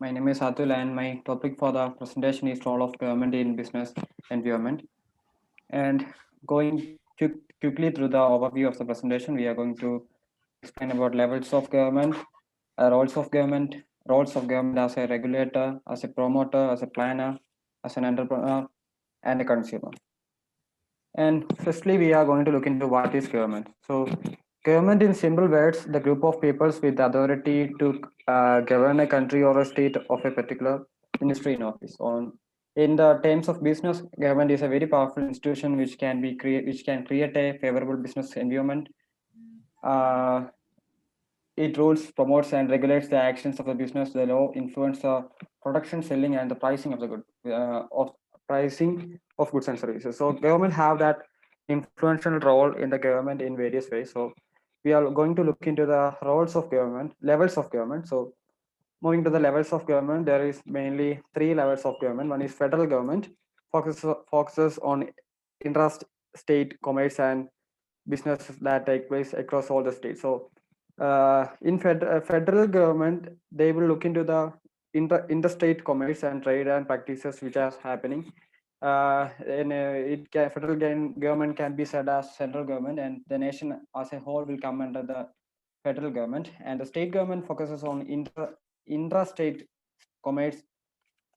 My name is Atul, and my topic for the presentation is role of government in business environment. And going quickly through the overview of the presentation, we are going to explain about levels of government, roles of government as a regulator, as a promoter, as a planner, as an entrepreneur, and a consumer. And firstly, we are going to look into what is government. So, government, in simple words, the group of peoples with authority to govern a country or a state of a particular ministry in office. On in the terms of business, government is a very powerful institution which can create a favorable business environment. Uh, it rules, promotes, and regulates the actions of the business. The law influence the production, selling, and the pricing of the good of pricing of goods and services. So government have that influential role in the government in various ways. So we are going to look into the roles of government, levels of government. So moving to the levels of government, there is mainly three levels of government. One is federal government, focuses on intra-state commerce and businesses that take place across all the states. So federal government, they will look into the interstate commerce and trade and practices which are happening. Government can be said as central government, and the nation as a whole will come under the federal government. And the state government focuses on intrastate commerce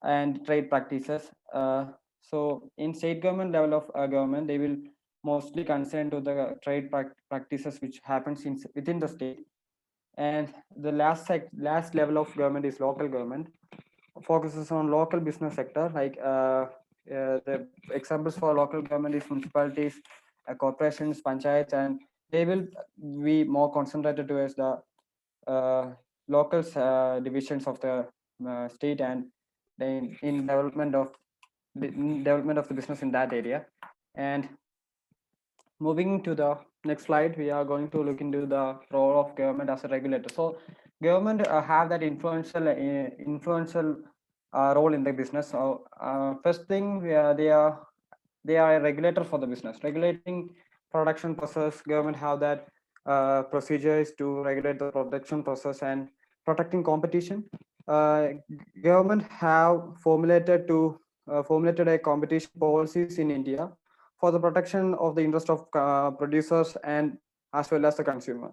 and trade practices. So in state government level of government, they will mostly concern to the trade practices which happens within the state. And the last level of government is local government, focuses on local business sector. The examples for local government is municipalities, corporations, panchayats, and they will be more concentrated towards the uh, local divisions of the state, and in development of the business in that area. And moving to the next slide, we are going to look into the role of government as a regulator. So government have that influential role in the business. So first thing, they are a regulator for the business, regulating production process. Government have that procedures to regulate the production process and protecting competition. uh, Government have formulated a competition policies in India for the protection of the interest of producers and as well as the consumer.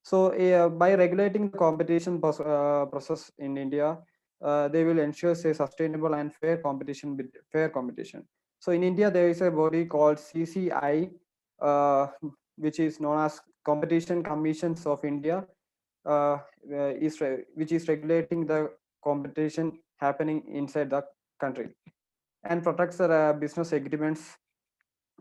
So by regulating the competition process in India, they will ensure a sustainable and fair competition with fair competition. So in India, there is a body called CCI, uh, which is known as Competition Commissions of India, which is regulating the competition happening inside the country and protects the business agreements.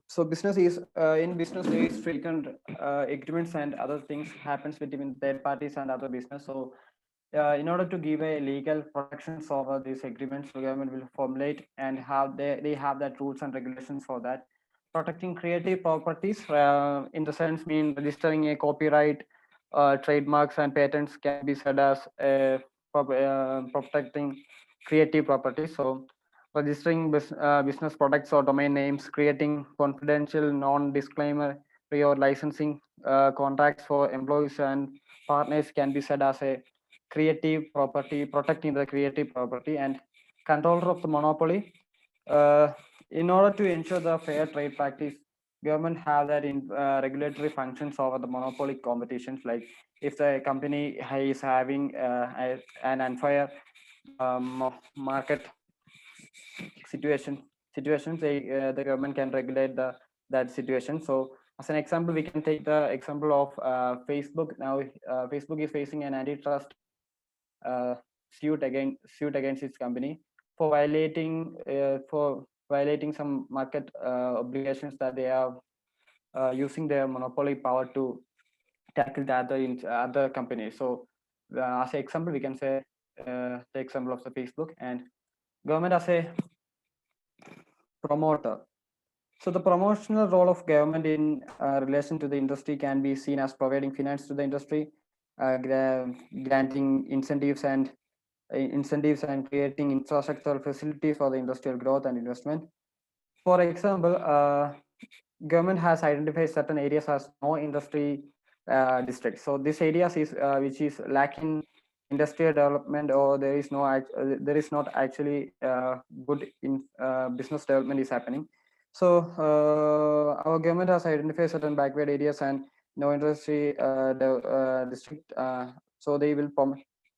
So business is in business there is frequent agreements and other things happens between third parties and other business. So in order to give a legal protections over these agreements, the government will formulate and have they have that rules and regulations for that. Protecting creative properties in the sense mean registering a copyright, trademarks and patents can be said as protecting creative properties. So registering business products or domain names, creating confidential non-disclaimer or licensing contracts for employees and partners can be said as a creative property, protecting the creative property. And controller of the monopoly, uh, in order to ensure the fair trade practice, government have that in regulatory functions over the monopoly competitions. Like if the company is having an unfair market situation situations, the government can regulate that situation. So as an example, we can take the example of Facebook. Now Facebook is facing an antitrust uh, suit against its company for violating some market obligations that they are using their monopoly power to tackle the other companies. So as an example, we can say the example of the Facebook. And government as a promoter. So the promotional role of government in relation to the industry can be seen as providing finance to the industry, granting incentives and creating infrastructural facilities for the industrial growth and investment. For example, government has identified certain areas as no industry districts. So these areas is which is lacking industrial development, or there is not actually good in business development is happening. So our government has identified certain backward areas and no industry district. So they will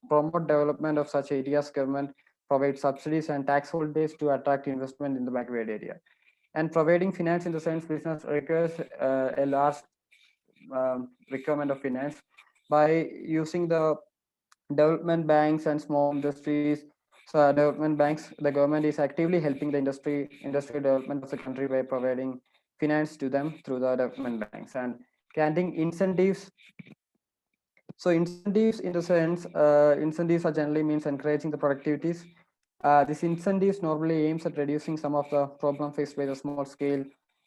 promote development of such areas. Government provides subsidies and tax holidays to attract investment in the backward area. And providing finance in the sense business requires a large requirement of finance by using the development banks and small industries. So development banks, the government is actively helping the industrial development of the country by providing finance to them through the development banks and granting incentives. So incentives in the sense, incentives are generally means encouraging the productivities. These incentives normally aims at reducing some of the problem faced by the small scale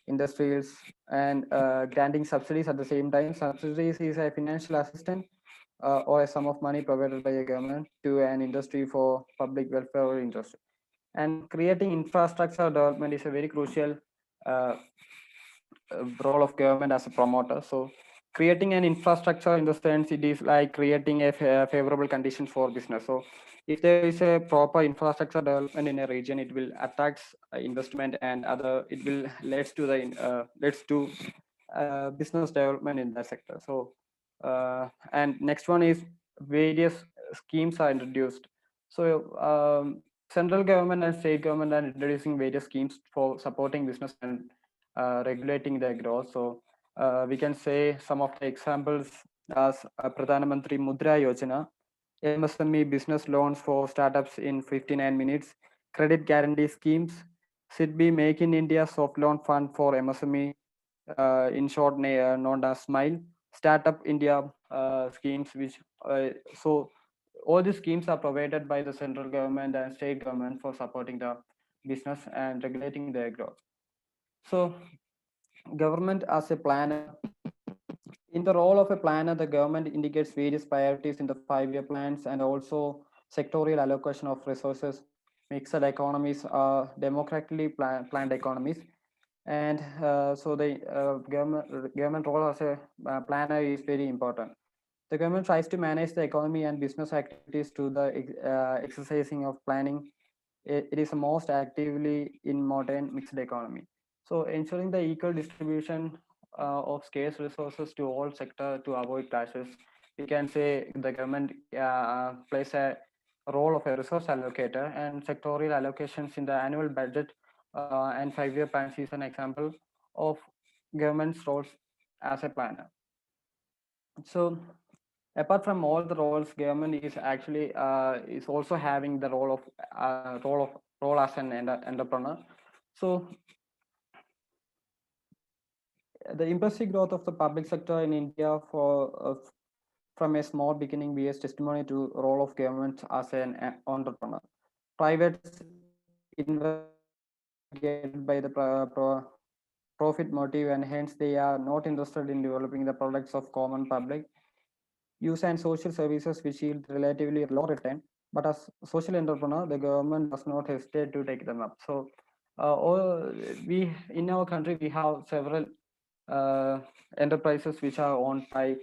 industries and granting subsidies at the same time. Subsidies is a financial assistance or a sum of money provided by a government to an industry for public welfare or industry. And creating infrastructure development is a very crucial uh, role of government as a promoter. So creating an infrastructure in the sense it is like creating a favorable conditions for business. So if there is a proper infrastructure development in a region, it will attract investment and other it will leads to business development in that sector. So and next one is various schemes are introduced. So central government and state government are introducing various schemes for supporting business and regulating their growth. So we can say some of the examples as Pradhan Mantri Mudra Yojana, MSME business loans for startups in 59 minutes, credit guarantee schemes, SIDBI Make in India soft loan fund for MSME, in short known as SMILE, Startup India schemes, which so all these schemes are provided by the central government and state government for supporting the business and regulating their growth. So government as a planner. In the role of a planner, the government indicates various priorities in the 5-year plans and also sectorial allocation of resources. Mixed economies are democratically planned economies. And so the government role as a planner is very important. The government tries to manage the economy and business activities to the exercising of planning. It is most actively in modern mixed economy. So ensuring the equal distribution of scarce resources to all sector to avoid clashes. We can say the government plays a role of a resource allocator, and sectorial allocations in the annual budget and 5-year plans is an example of government's roles as a planner. So apart from all the roles, government is actually is also having the role as an entrepreneur. So the impressive growth of the public sector in India from a small beginning bears testimony to role of government as an entrepreneur. Private investors are guided by the profit motive, and hence they are not interested in developing the products of common public use and social services which yield relatively low return. But as social entrepreneur, the government does not hesitate to take them up. So we in our country we have several uh, enterprises which are owned by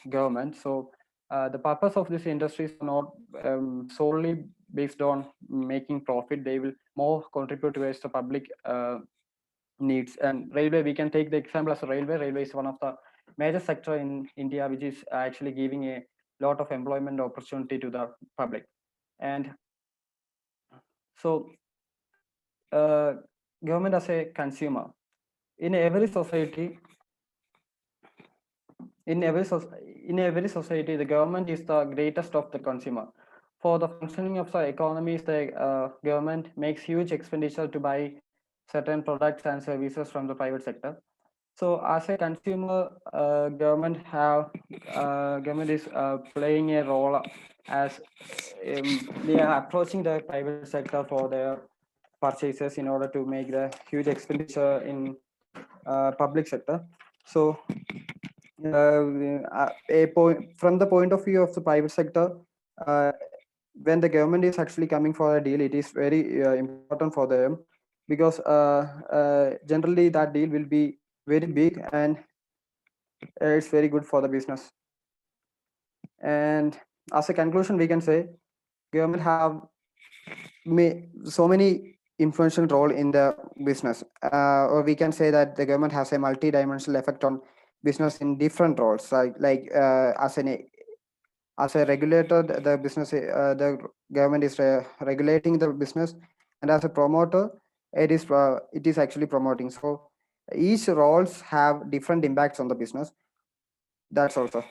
government. So the purpose of these industries are not solely based on making profit. They will more contribute towards the public needs. And railway, we can take the example as a railway. Railway is one of the major sector in India, which is actually giving a lot of employment opportunity to the public. And so uh, government as a consumer. In every society, in every society, the government is the greatest of the consumer. For the functioning of the economies, the government makes huge expenditure to buy certain products and services from the private sector. So as a consumer, government is playing a role as they are approaching the private sector for their purchases in order to make the huge expenditure in public sector. So from the point of view of the private sector, uh, when the government is actually coming for a deal, it is very important for them because generally that deal will be very big and it's very good for the business. And as a conclusion, we can say government have so many influential role in the business, or we can say that the government has a multi-dimensional effect on business in different roles, as a regulator, the government is regulating the business, and as a promoter, it is actually promoting. So each roles have different impacts on the business. That's also.